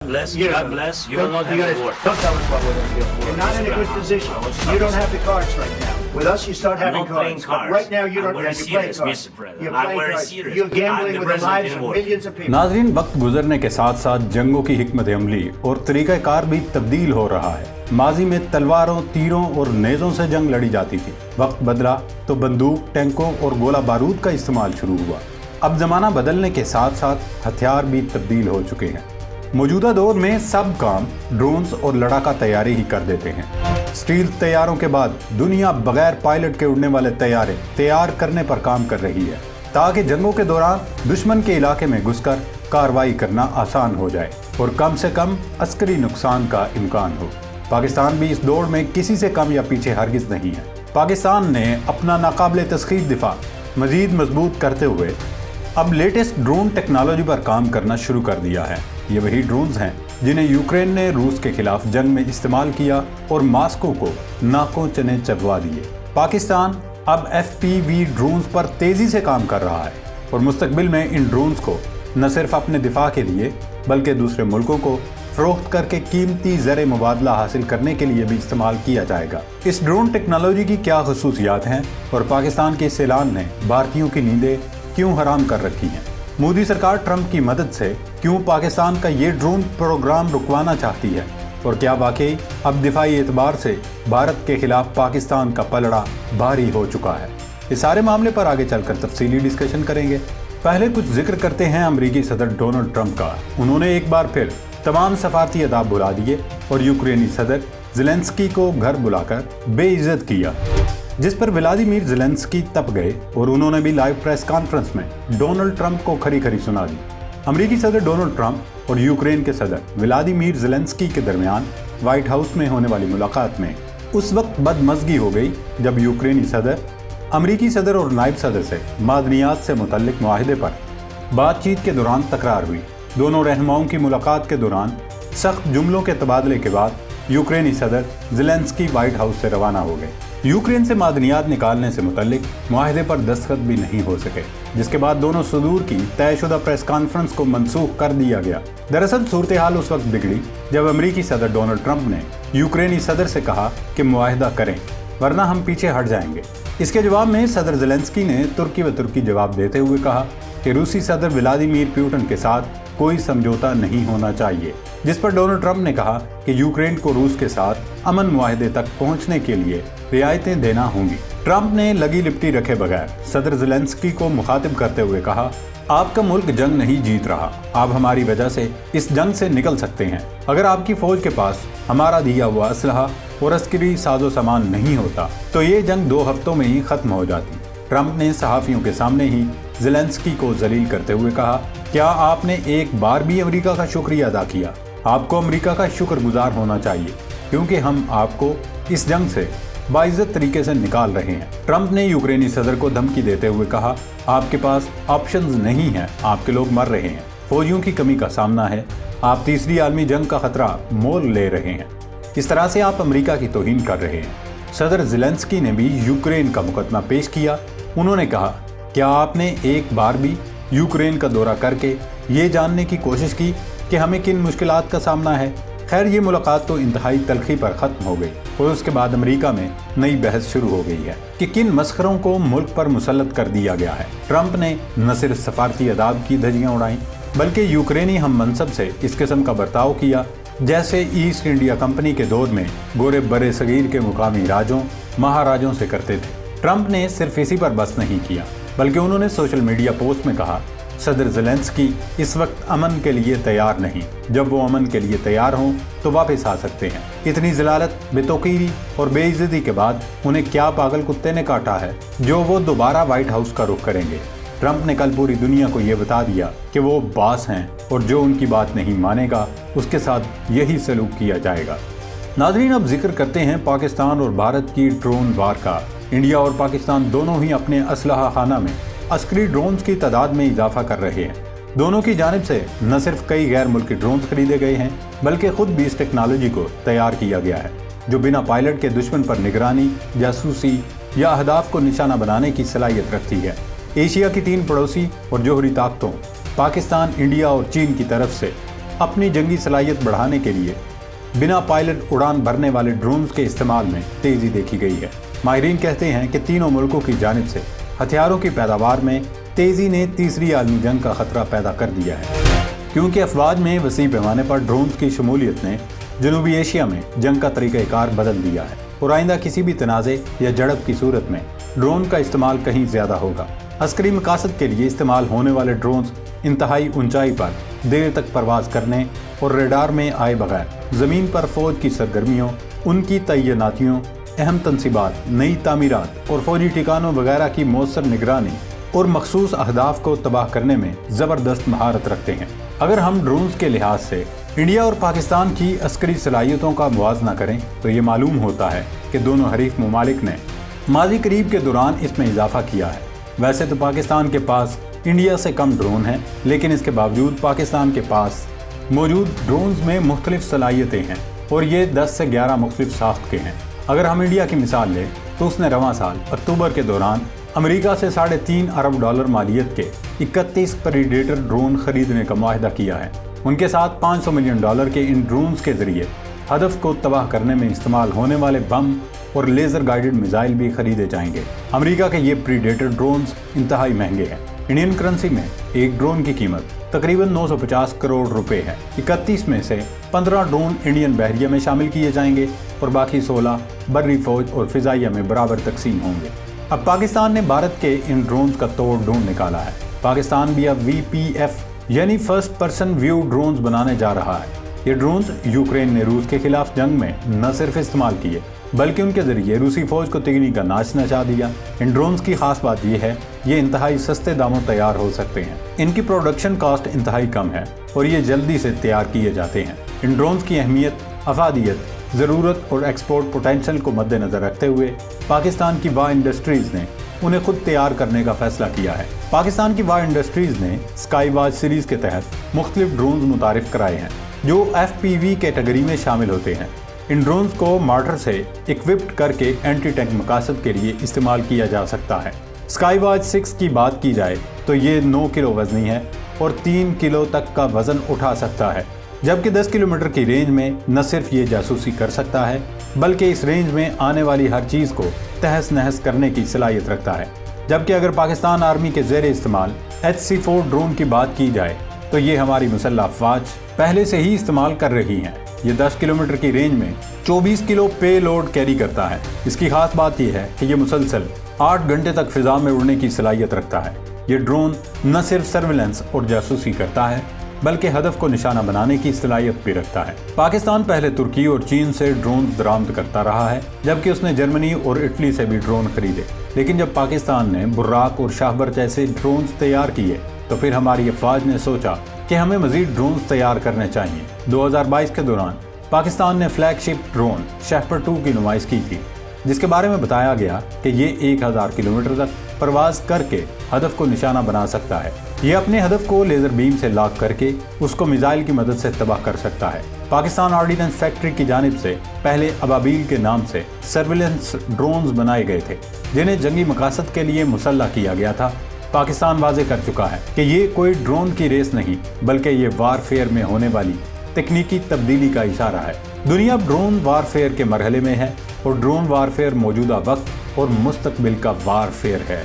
bless. You God know, bless. You are not having war. Don't tell us what we're going to do. You're not in a good position. You don't have the cards right now. With us, you start I'm having not playing cards. cards. Right now, you don't. I'm very You're playing serious, cards. Mr. President. You're I'm playing very cards. serious. You're I'm gambling the with the president lives in of war. millions of people. नाज़रीन, वक्त गुजरने के साथ साथ जंगों की हिकमत अमली और तरीक़ाकार भी तब्दील हो रहा है। माजी में तलवारों, तीरों और नेज़ों से जंग लड़ी जाती थी। वक्त बदला तो बंदूक, टैंकों और गोला बारूद का इस्तेमाल शुरू हुआ। अब ज़माना बदलने के साथ साथ हथियार भी तब्दील हो चुके हैं। मौजूदा दौर में सब काम ड्रोन्स और लड़ाका तैयारी ही कर देते हैं। स्टील तैयारों के बाद दुनिया बगैर पायलट के उड़ने वाले तैयारे तैयार करने पर काम कर रही है, ताकि जंगों के दौरान दुश्मन के इलाके में घुसकर कार्रवाई करना आसान हो जाए और कम से कम अस्करी नुकसान का इम्कान हो। पाकिस्तान भी इस दौड़ में किसी से कम या पीछे हरगिज नहीं है। पाकिस्तान ने अपना नाकाबिले तस्खीर दिफा मजीद मजबूत करते हुए अब लेटेस्ट ड्रोन टेक्नोलॉजी पर काम करना शुरू कर दिया है। ये वही ड्रोन्स हैं जिन्हें यूक्रेन ने रूस के खिलाफ जंग में इस्तेमाल किया और मास्को को नाकों चने चबवा दिए। पाकिस्तान अब FPV ड्रोन्स पर तेजी से काम कर रहा है और मुस्तकबिल में इन ड्रोन्स को न सिर्फ अपने दिफा के लिए बल्कि दूसरे मुल्कों को फरोख्त करके कीमती ज़र मुबादला हासिल करने के लिए भी इस्तेमाल किया जाएगा। इस ड्रोन टेक्नोलॉजी की क्या खसूसियात हैं और पाकिस्तान के इस ऐलान ने भारतीयों की नींदें क्यों हराम कर रखी हैं? मोदी सरकार ट्रंप की मदद से क्यों पाकिस्तान का ये ड्रोन प्रोग्राम रुकवाना चाहती है? और क्या वाकई अब दिफाई एतबार से भारत के खिलाफ पाकिस्तान का पलड़ा भारी हो चुका है? इस सारे मामले पर आगे चलकर तफसीली डिस्कशन करेंगे। पहले कुछ जिक्र करते हैं अमेरिकी सदर डोनाल्ड ट्रंप का। उन्होंने एक बार फिर तमाम सफारती अदाब बुला दिए और यूक्रेनी सदर ज़ेलेंस्की को घर बुलाकर बेइज्जत किया, जिस पर व्लादिमीर ज़ेलेंस्की तप गए और उन्होंने भी लाइव प्रेस कॉन्फ्रेंस में डोनाल्ड ट्रंप को खरी खरी सुना दी। अमेरिकी सदर डोनाल्ड ट्रंप और यूक्रेन के सदर व्लादिमीर ज़ेलेंस्की के दरमियान व्हाइट हाउस में होने वाली मुलाकात में उस वक्त बदमज़गी हो गई जब यूक्रेनी सदर अमेरिकी सदर और नायब सदर से मादनियात से मुतल्लिक मुआहदे पर बातचीत के दौरान तकरार हुई। दोनों रहनुमाओं की मुलाकात के दौरान सख्त जुमलों के तबादले के बाद यूक्रेनी सदर ज़ेलेंस्की व्हाइट हाउस से रवाना हो गए। यूक्रेन से मादनियात निकालने से मुतल्लिक मुआहदे पर दस्तखत भी नहीं हो सके, जिसके बाद दोनों सदूर की तयशुदा प्रेस कॉन्फ्रेंस को मनसूख कर दिया गया। दरअसल सूरत हाल उस वक्त बिगड़ी जब अमेरिकी सदर डोनाल्ड ट्रंप ने यूक्रेनी सदर से कहा कि मुआहदा करें वरना हम पीछे हट जाएंगे। इसके जवाब में सदर ज़ेलेंस्की ने तुर्की व तुर्की जवाब देते हुए कहा कि रूसी सदर व्लादिमीर पुतिन के साथ कोई समझौता नहीं होना चाहिए, जिस पर डोनाल्ड ट्रंप ने कहा कि यूक्रेन को रूस के साथ अमन मुआहदे तक पहुंचने के लिए रियायतें देना होंगी। ट्रंप ने लगी लिपटी रखे बगैर सदर ज़ेलेंस्की को मुखातिब करते हुए कहा, आपका मुल्क जंग नहीं जीत रहा, आप हमारी वजह से इस जंग से निकल सकते हैं। अगर आपकी फौज के पास हमारा दिया हुआ असलहा और अस्करी साजो सामान नहीं होता तो ये जंग 2 हफ्तों में ही खत्म हो जाती। ट्रंप ने सहाफ़ियों के सामने ही ज़ेलेंस्की को जलील करते हुए कहा, क्या आपने एक बार भी अमेरिका का शुक्रिया अदा किया? आपको अमेरिका का शुक्रगुजार होना चाहिए क्योंकि हम आपको इस जंग से बाइज्जत तरीके से निकाल रहे हैं। ट्रंप ने यूक्रेनी सदर को धमकी देते हुए कहा, आपके पास ऑप्शंस नहीं हैं, आपके लोग मर रहे हैं, फौजियों की कमी का सामना है, आप तीसरी आलमी जंग का खतरा मोल ले रहे हैं, इस तरह से आप अमेरिका की तौहीन कर रहे हैं। सदर ज़ेलेंस्की ने भी यूक्रेन का मुकदमा पेश किया। उन्होंने कहा, क्या आपने एक बार भी यूक्रेन का दौरा करके ये जानने की कोशिश की कि हमें किन मुश्किलात का सामना है? खैर, ये मुलाकात तो इंतहाई तलखी पर ख़त्म हो गई और उसके बाद अमेरिका में नई बहस शुरू हो गई है कि किन मस्खरों को मुल्क पर मुसल्लत कर दिया गया है। ट्रंप ने न सिर्फ सफारती अदाब की धज्जियाँ उड़ाईं बल्कि यूक्रेनी हम मनसब से इस किस्म का बर्ताव किया जैसे ईस्ट इंडिया कंपनी के दौर में गोरे बरे सगीर के मुकामी राजों महाराजों से करते थे। ट्रंप ने सिर्फ इसी पर बस नहीं किया बल्कि उन्होंने सोशल मीडिया पोस्ट में कहा, सदर ज़ेलेंस्की इस वक्त अमन के लिए तैयार नहीं, जब वो अमन के लिए तैयार हों तो वापस आ सकते हैं। इतनी ज़लालत, बेतौकीरी और बेइज्जती के बाद उन्हें क्या पागल कुत्ते ने काटा है जो वो दोबारा व्हाइट हाउस का रुख करेंगे। ट्रंप ने कल पूरी दुनिया को ये बता दिया कि वो बास हैं और जो उनकी बात नहीं मानेगा उसके साथ यही सलूक किया जाएगा। नाज़रीन, अब जिक्र करते हैं पाकिस्तान और भारत की ड्रोन वार का। इंडिया और पाकिस्तान दोनों ही अपने असलहा खाना में अस्करी ड्रोन्स की तादाद में इजाफा कर रहे हैं। दोनों की जानिब से न सिर्फ कई गैर मुल्की ड्रोन्स खरीदे गए हैं बल्कि खुद भी इस टेक्नोलॉजी को तैयार किया गया है जो बिना पायलट के दुश्मन पर निगरानी, जासूसी या अहदाफ को निशाना बनाने की सलाहियत रखती है। एशिया की 3 पड़ोसी और जोहरी ताकतों पाकिस्तान, इंडिया और चीन की तरफ से اپنی جنگی صلاحیت بڑھانے کے لیے بنا پائلٹ اڑان بھرنے والے ڈرونز کے استعمال میں تیزی دیکھی گئی ہے۔ ماہرین کہتے ہیں کہ تینوں ملکوں کی جانب سے ہتھیاروں کی پیداوار میں تیزی نے تیسری عالمی جنگ کا خطرہ پیدا کر دیا ہے، کیونکہ افواج میں وسیع پیمانے پر ڈرونز کی شمولیت نے جنوبی ایشیا میں جنگ کا طریقہ کار بدل دیا ہے اور آئندہ کسی بھی تنازع یا جھڑپ کی صورت میں ڈرون کا استعمال کہیں زیادہ ہوگا۔ عسکری مقاصد کے لیے استعمال ہونے والے ڈرونز انتہائی اونچائی پر دیر تک پرواز کرنے اور ریڈار میں آئے بغیر زمین پر فوج کی سرگرمیوں، ان کی تعیناتیوں، اہم تنصیبات، نئی تعمیرات اور فوجی ٹھکانوں وغیرہ کی مؤثر نگرانی اور مخصوص اہداف کو تباہ کرنے میں زبردست مہارت رکھتے ہیں۔ اگر ہم ڈرونز کے لحاظ سے انڈیا اور پاکستان کی عسکری صلاحیتوں کا موازنہ کریں تو یہ معلوم ہوتا ہے کہ دونوں حریف ممالک نے ماضی قریب کے دوران اس میں اضافہ کیا ہے۔ ویسے تو پاکستان کے پاس انڈیا سے کم ڈرون ہیں، لیکن اس کے باوجود پاکستان کے پاس موجود ڈرونز میں مختلف صلاحیتیں ہیں اور یہ 10 سے 11 مختلف ساخت کے ہیں۔ اگر ہم انڈیا کی مثال لیں تو اس نے رواں سال اکتوبر کے دوران امریکہ سے $3.5 ارب مالیت کے 31 پریڈیٹر ڈرون خریدنے کا معاہدہ کیا ہے۔ ان کے ساتھ $500 ملین کے ان ڈرونز کے ذریعے ہدف کو تباہ کرنے میں استعمال ہونے والے بم اور لیزر گائیڈڈ میزائل بھی خریدے جائیں گے۔ امریکہ کے یہ پریڈیٹر ڈرونز انتہائی مہنگے ہیں۔ انڈین کرنسی میں ایک ڈرون کی قیمت تقریباً 950 کروڑ روپے ہے۔ 31 میں سے 15 ڈرون انڈین بحریہ میں شامل کیے جائیں گے اور باقی 16 بری فوج اور فضائیہ میں برابر تقسیم ہوں گے۔ اب پاکستان نے بھارت کے ان ڈرونز کا توڑ ڈھونڈ نکالا ہے۔ پاکستان بھی اب VPF یعنی فرسٹ پرسن ویو ڈرونز بنانے جا رہا ہے۔ یہ ڈرونز یوکرین نے روس کے خلاف جنگ میں نہ صرف استعمال کیے بلکہ ان کے ذریعے روسی فوج کو تگنی کا ناچ نچا دیا۔ ان ڈرونز کی خاص بات یہ ہے یہ انتہائی سستے داموں تیار ہو سکتے ہیں۔ ان کی پروڈکشن کاسٹ انتہائی کم ہے اور یہ جلدی سے تیار کیے جاتے ہیں۔ ان ڈرونز کی اہمیت، افادیت، ضرورت اور ایکسپورٹ پوٹینشل کو مد نظر رکھتے ہوئے پاکستان کی واہ انڈسٹریز نے انہیں خود تیار کرنے کا فیصلہ کیا ہے۔ پاکستان کی واہ انڈسٹریز نے اسکائی واچ سیریز کے تحت مختلف ڈرونز متعارف کرائے ہیں جو FPV کیٹیگری میں شامل ہوتے ہیں۔ ان ڈرونز کو مارٹر سے اکوپڈ کر کے اینٹی ٹینک مقاصد کے لیے استعمال کیا جا سکتا ہے۔ اسکائی واچ 6 کی بات کی جائے تو یہ 9 کلو وزنی ہے اور 3 کلو تک کا وزن اٹھا سکتا ہے، جبکہ 10 کلومیٹر کی رینج میں نہ صرف یہ جاسوسی کر سکتا ہے بلکہ اس رینج میں آنے والی ہر چیز کو تہس نہس کرنے کی صلاحیت رکھتا ہے۔ جبکہ اگر پاکستان آرمی کے زیر استعمال HC-4 ڈرون کی بات کی جائے تو یہ ہماری مسلح افواج پہلے سے ہی استعمال کر رہی ہیں۔ یہ 10 کلومیٹر کی رینج میں 24 کلو پے لوڈ کیری کرتا ہے۔ اس کی خاص بات یہ ہے کہ یہ مسلسل 8 گھنٹے تک فضا میں اڑنے کی صلاحیت رکھتا ہے۔ یہ ڈرون نہ صرف سرویلنس اور جاسوسی کرتا ہے بلکہ ہدف کو نشانہ بنانے کی صلاحیت بھی رکھتا ہے۔ پاکستان پہلے ترکی اور چین سے ڈرون درآمد کرتا رہا ہے، جبکہ اس نے جرمنی اور اٹلی سے بھی ڈرون خریدے۔ لیکن جب پاکستان نے براق اور شاہبر جیسے ڈرونز تیار کیے تو پھر ہماری افواج نے سوچا کہ ہمیں مزید ڈرونز تیار کرنے چاہیے۔ 2022 کے دوران پاکستان نے فلیگ شپ ڈرون شہپر 2 کی نمائش کی تھی، جس کے بارے میں بتایا گیا کہ یہ 1000 کلومیٹر تک پرواز کر کے ہدف کو نشانہ بنا سکتا ہے۔ یہ اپنے ہدف کو لیزر بیم سے لاک کر کے اس کو میزائل کی مدد سے تباہ کر سکتا ہے۔ پاکستان آرڈیننس فیکٹری کی جانب سے پہلے ابابیل کے نام سے سرویلنس ڈرونز بنائے گئے تھے جنہیں جنگی مقاصد کے لیے مسلح کیا گیا تھا۔ پاکستان واضح کر چکا ہے کہ یہ کوئی ڈرون کی ریس نہیں بلکہ یہ وار فیئر میں ہونے والی تکنیکی تبدیلی کا اشارہ ہے۔ دنیا ڈرون وار فیئر کے مرحلے میں ہے اور ڈرون وار فیئر موجودہ وقت اور مستقبل کا وار فیئر ہے۔